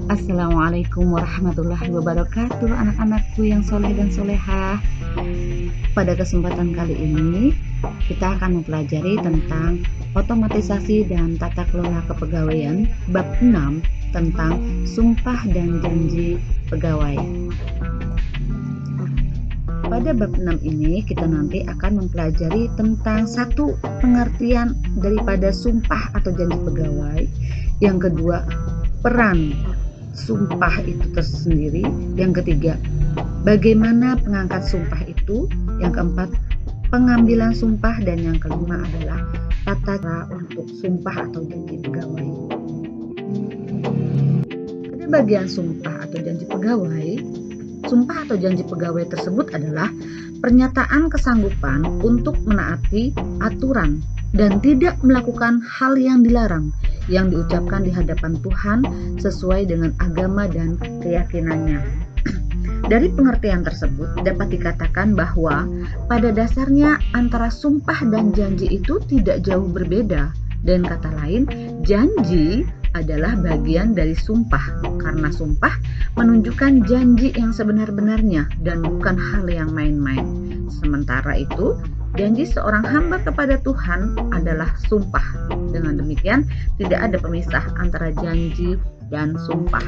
Assalamualaikum warahmatullahi wabarakatuh, anak-anakku yang soleh dan solehah. Pada kesempatan kali ini kita akan mempelajari tentang otomatisasi dan tata kelola kepegawaian bab 6 tentang sumpah dan janji pegawai. Pada bab 6 ini kita nanti akan mempelajari tentang satu pengertian daripada sumpah atau janji pegawai, yang kedua peran sumpah itu tersendiri, yang ketiga bagaimana pengangkat sumpah itu, yang keempat pengambilan sumpah, dan yang kelima adalah tata cara untuk sumpah atau janji pegawai. Pada bagian sumpah atau janji pegawai, sumpah atau janji pegawai tersebut adalah pernyataan kesanggupan untuk menaati aturan dan tidak melakukan hal yang dilarang yang diucapkan di hadapan Tuhan sesuai dengan agama dan keyakinannya. Dari pengertian tersebut dapat dikatakan bahwa pada dasarnya antara sumpah dan janji itu tidak jauh berbeda. Dan kata lain, janji adalah bagian dari sumpah, karena sumpah menunjukkan janji yang sebenar-benarnya dan bukan hal yang main-main. Sementara itu, janji seorang hamba kepada Tuhan adalah sumpah. Dengan demikian, tidak ada pemisah antara janji dan sumpah.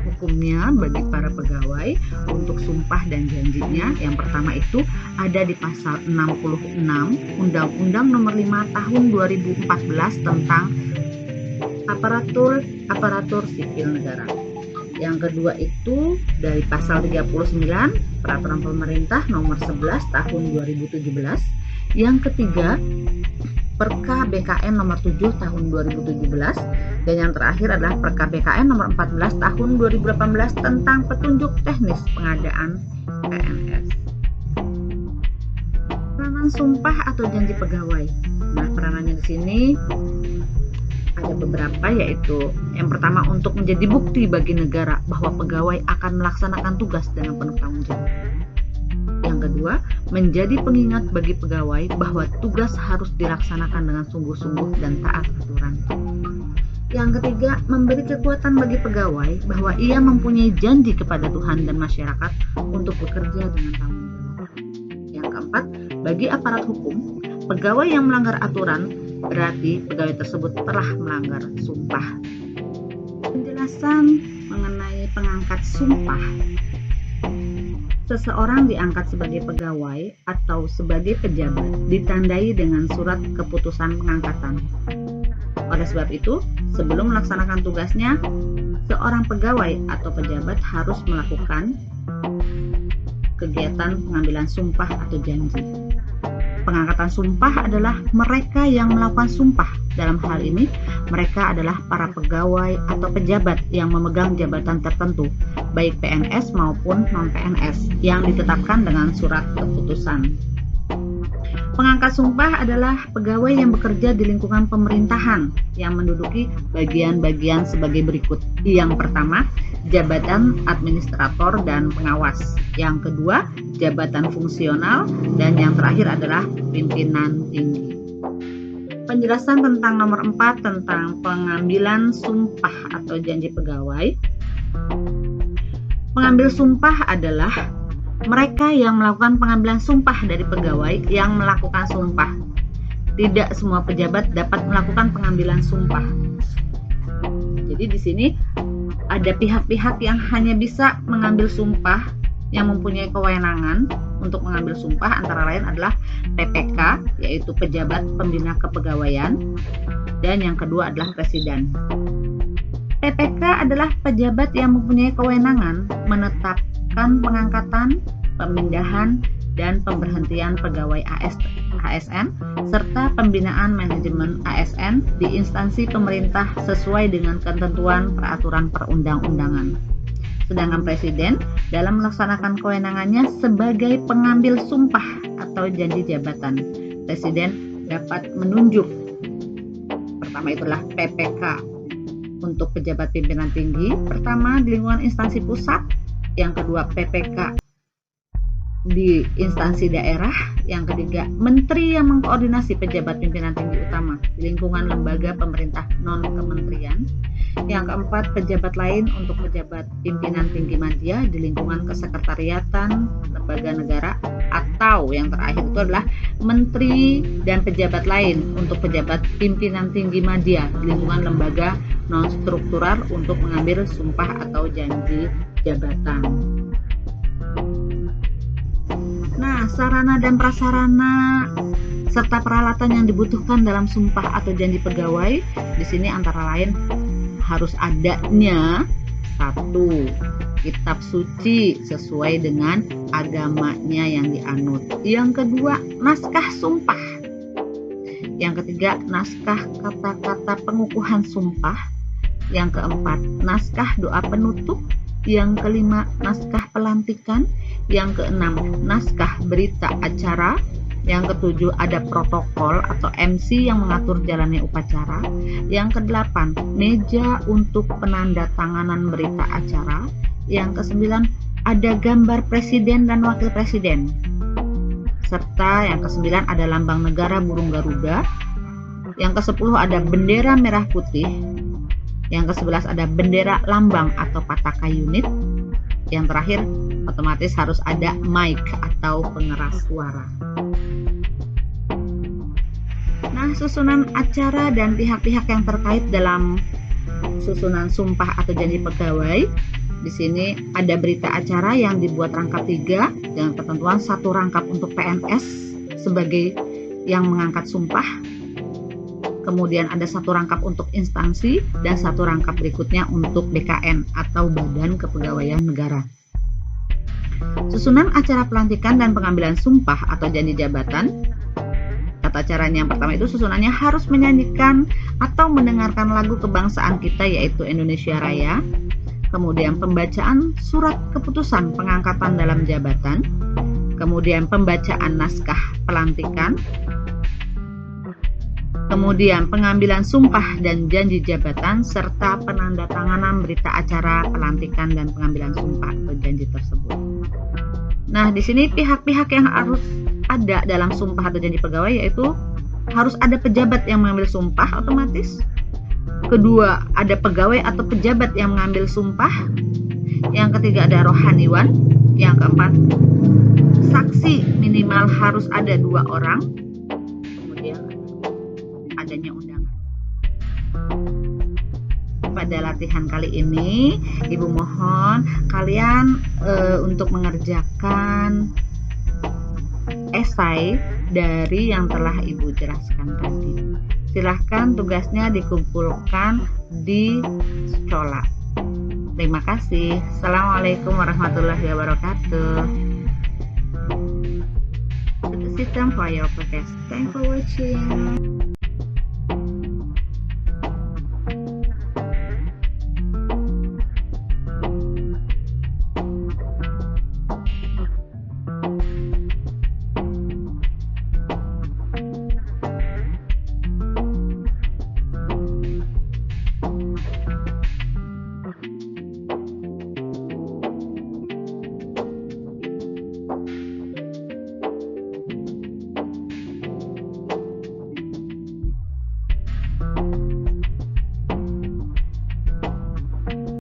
Hukumnya bagi para pegawai untuk sumpah dan janjinya, yang pertama itu ada di pasal 66 Undang-Undang Nomor 5 Tahun 2014 tentang aparatur sipil negara. Yang kedua itu dari pasal 39 Peraturan Pemerintah Nomor 11 Tahun 2017. Yang ketiga Perka BKN Nomor 7 Tahun 2017. Dan yang terakhir adalah Perka BKN Nomor 14 Tahun 2018 tentang petunjuk teknis pengadaan PNS. Peranan sumpah atau janji pegawai. Nah, peranannya di sini ada beberapa, yaitu yang pertama untuk menjadi bukti bagi negara bahwa pegawai akan melaksanakan tugas dengan penuh tanggung jawab. Yang kedua, menjadi pengingat bagi pegawai bahwa tugas harus dilaksanakan dengan sungguh-sungguh dan taat aturan. Yang ketiga, memberi kekuatan bagi pegawai bahwa ia mempunyai janji kepada Tuhan dan masyarakat untuk bekerja dengan tanggung jawab. Yang keempat, bagi aparat hukum, pegawai yang melanggar aturan berarti pegawai tersebut telah melanggar sumpah. Penjelasan mengenai pengangkat sumpah. Seseorang diangkat sebagai pegawai atau sebagai pejabat ditandai dengan surat keputusan pengangkatan. Oleh sebab itu, sebelum melaksanakan tugasnya, seorang pegawai atau pejabat harus melakukan kegiatan pengambilan sumpah atau janji. Pengangkatan sumpah adalah mereka yang melakukan sumpah. Dalam hal ini, mereka adalah para pegawai atau pejabat yang memegang jabatan tertentu, baik PNS maupun non-PNS, yang ditetapkan dengan surat keputusan. Pengangkat sumpah adalah pegawai yang bekerja di lingkungan pemerintahan yang menduduki bagian-bagian sebagai berikut. Yang pertama, jabatan administrator dan pengawas. Yang kedua, jabatan fungsional, dan yang terakhir adalah pimpinan tinggi. Penjelasan tentang nomor 4 tentang pengambilan sumpah atau janji pegawai. Pengambil sumpah adalah mereka yang melakukan pengambilan sumpah dari pegawai yang melakukan sumpah. Tidak semua pejabat dapat melakukan pengambilan sumpah. Jadi di sini ada pihak-pihak yang hanya bisa mengambil sumpah, yang mempunyai kewenangan untuk mengambil sumpah, antara lain adalah PPK, yaitu Pejabat Pembina Kepegawaian, dan yang kedua adalah Presiden. PPK adalah pejabat yang mempunyai kewenangan menetapkan pengangkatan, pemindahan, dan pemberhentian pegawai ASN serta pembinaan manajemen ASN di instansi pemerintah sesuai dengan ketentuan peraturan perundang-undangan. Sedangkan Presiden dalam melaksanakan kewenangannya sebagai pengambil sumpah atau janji jabatan. Presiden dapat menunjuk, pertama itulah PPK untuk pejabat pimpinan tinggi, pertama di lingkungan instansi pusat, yang kedua PPK di instansi daerah. Yang ketiga, menteri yang mengkoordinasi pejabat pimpinan tinggi utama di lingkungan lembaga pemerintah non-kementerian. Yang keempat, pejabat lain untuk pejabat pimpinan tinggi media di lingkungan kesekretariatan lembaga negara. Atau yang terakhir itu adalah menteri dan pejabat lain untuk pejabat pimpinan tinggi media di lingkungan lembaga non-struktural untuk mengambil sumpah atau janji jabatan. Nah, sarana dan prasarana serta peralatan yang dibutuhkan dalam sumpah atau janji pegawai di sini antara lain harus adanya: 1. Kitab suci sesuai dengan agamanya yang dianut. Yang kedua, naskah sumpah. Yang ketiga, naskah kata-kata pengukuhan sumpah. Yang keempat, naskah doa penutup. Yang kelima, naskah pelantikan. Yang keenam, naskah berita acara. Yang ketujuh, ada protokol atau MC yang mengatur jalannya upacara. Yang kedelapan, meja untuk penandatanganan berita acara. Yang kesembilan, ada gambar presiden dan wakil presiden. Serta yang kesembilan, ada lambang negara burung Garuda. Yang kesepuluh, ada bendera merah putih. Yang ke-11 ada bendera lambang atau pataka unit. Yang terakhir otomatis harus ada mic atau pengeras suara. Nah, susunan acara dan pihak-pihak yang terkait dalam susunan sumpah atau janji pegawai. Di sini ada berita acara yang dibuat rangkap 3 dengan ketentuan 1 rangkap untuk PNS sebagai yang mengangkat sumpah. Kemudian ada 1 rangkap untuk instansi dan 1 rangkap berikutnya untuk BKN atau Badan Kepegawaian Negara. Susunan acara pelantikan dan pengambilan sumpah atau janji jabatan. Tata caranya yang pertama itu susunannya harus menyanyikan atau mendengarkan lagu kebangsaan kita yaitu Indonesia Raya. Kemudian pembacaan surat keputusan pengangkatan dalam jabatan. Kemudian pembacaan naskah pelantikan. Kemudian pengambilan sumpah dan janji jabatan serta penandatanganan berita acara pelantikan dan pengambilan sumpah atau janji tersebut. Nah, di sini pihak-pihak yang harus ada dalam sumpah atau janji pegawai yaitu harus ada pejabat yang mengambil sumpah otomatis. Kedua, ada pegawai atau pejabat yang mengambil sumpah. Yang ketiga, ada rohaniwan. Yang keempat, saksi minimal harus ada 2 orang. Kemudian adanya undangan. Pada latihan kali ini, Ibu mohon kalian untuk mengerjakan esai dari yang telah Ibu jelaskan tadi. Silahkan tugasnya dikumpulkan di Schola. Terima kasih. Assalamualaikum warahmatullahi wabarakatuh. System for your podcast. Thanks for watching.